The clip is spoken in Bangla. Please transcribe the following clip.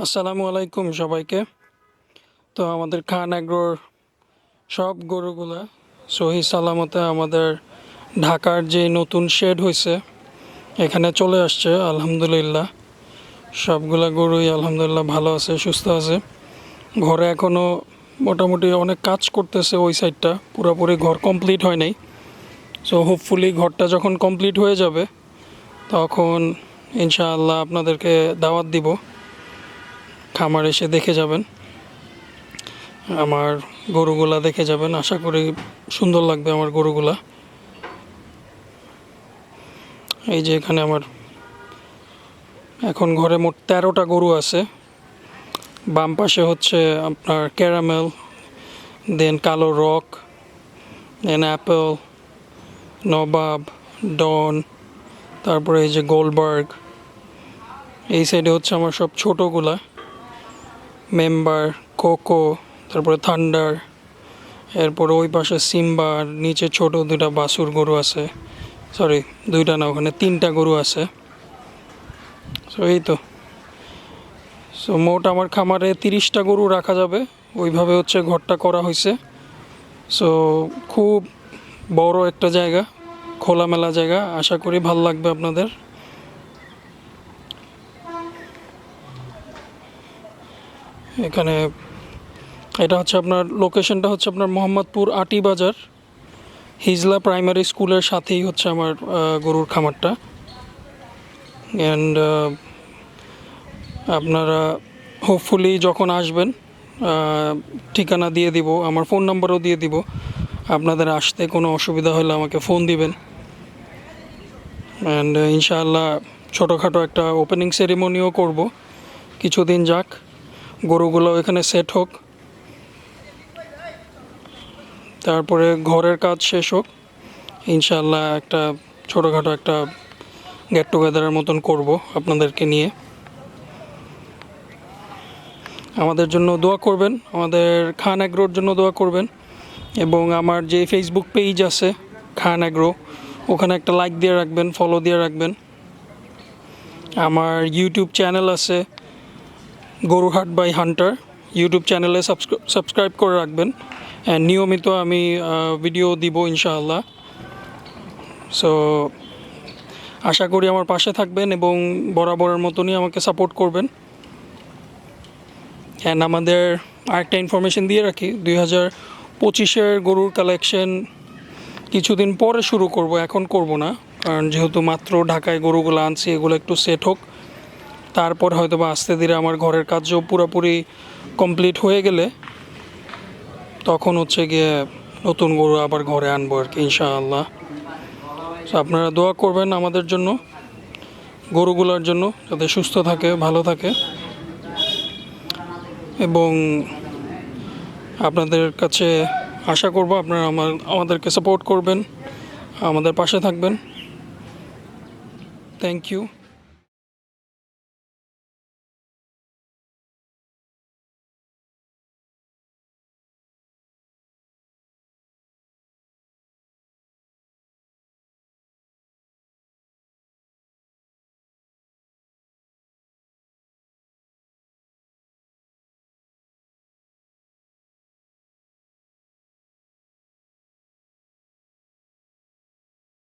আসসালামু আলাইকুম সবাইকে। তো আমাদের খান এগ্রোর সব গরুগুলা সহি সালামতে আমাদের ঢাকার যে নতুন শেড হয়েছে এখানে চলে আসছে আলহামদুলিল্লাহ। সবগুলা গরুই আলহামদুলিল্লাহ ভালো আছে, সুস্থ আছে। ঘরে এখনও মোটামুটি অনেক কাজ করতেছে, ওই সাইডটা পুরোপুরি ঘর কমপ্লিট হয় নাই। সো হোপফুলি ঘরটা যখন কমপ্লিট হয়ে যাবে তখন ইনশাআল্লাহ আপনাদেরকে দাওয়াত দিব, খামার এসে দেখে যাবেন, আমার গরুগুলা দেখে যাবেন। আশা করি সুন্দর লাগবে আমার গরুগুলা। এই যে এখানে আমার এখন ঘরে মোট 13টা গরু আছে। বাম পাশে হচ্ছে আপনার ক্যারামেল, দেন কালো রক, দেন অ্যাপেল, নবাব, ডন, তারপরে এই যে গোলবার্গ। এই সাইডে হচ্ছে আমার সব ছোটোগুলা, মেম্বার, কোকো, তারপরে থান্ডার, এরপরে ওই পাশে সিম্বা, আর নিচে ছোট দুটা বাছুর গরু আছে। সরি, দুইটা না, ওখানে 3টা গরু আছে। সো এই তো, সো মোট আমার খামারে 30টা গরু রাখা যাবে, ওইভাবে হচ্ছে ঘরটা করা হয়েছে। সো খুব বড় একটা জায়গা, খোলামেলা জায়গা, আশা করি ভাল লাগবে আপনাদের। এখানে এটা হচ্ছে আপনার লোকেশনটা হচ্ছে আপনার মোহাম্মদপুর আটি বাজার, হিজলা প্রাইমারি স্কুলের সাথেই হচ্ছে আমার গরুর খামারটা। অ্যান্ড আপনারা হোপফুলি যখন আসবেন ঠিকানা দিয়ে দিব, আমার ফোন নাম্বারও দিয়ে দিব। আপনাদের আসতে কোনো অসুবিধা হলে আমাকে ফোন দিবেন। অ্যান্ড ইনশাআল্লাহ ছোটোখাটো একটা ওপেনিং সেরিমনিও করব, কিছুদিন যাক, গরুগুলো এখানে সেট হোক, তারপরে ঘরের কাজ শেষ হোক, ইনশাআল্লাহ একটা ছোটোখাটো একটা গেট টুগেদারের মতন করব আপনাদেরকে নিয়ে। আমাদের জন্য দোয়া করবেন, আমাদের খান এগ্রোর জন্য দোয়া করবেন, এবং আমার যে ফেসবুক পেজ আছে খান এগ্রো, ওখানে একটা লাইক দিয়ে রাখবেন, ফলো দিয়ে রাখবেন। আমার ইউটিউব চ্যানেল আছে গরুহাট বাই হান্টার, ইউটিউব চ্যানেলে সাবস্ক্রাইব করে রাখবেন। অ্যান্ড নিয়মিত আমি ভিডিও দিব ইনশাআল্লাহ। সো আশা করি আমার পাশে থাকবেন এবং বরাবরের মতনই আমাকে সাপোর্ট করবেন। অ্যান্ড আমাদের আরেকটা ইনফরমেশন দিয়ে রাখি, 2025-এর গরুর কালেকশন কিছুদিন পরে শুরু করব, এখন করব না, কারণ যেহেতু মাত্র ঢাকায় গরুগুলো আনছি, এগুলো একটু সেট হোক, তারপর হয়তো বা আস্তে ধীরে আমার ঘরের কাজও পুরোপুরি কমপ্লিট হয়ে গেলে তখন হচ্ছে গিয়ে নতুন গরু আবার ঘরে আনবো আর কি ইনশাআল্লাহ। তো আপনারা দোয়া করবেন আমাদের জন্য, গরুগুলোর জন্য, যাতে সুস্থ থাকে, ভালো থাকে, এবং আপনাদের কাছে আশা করব আপনারা আমাদেরকে সাপোর্ট করবেন, আমাদের পাশে থাকবেন। Thank you.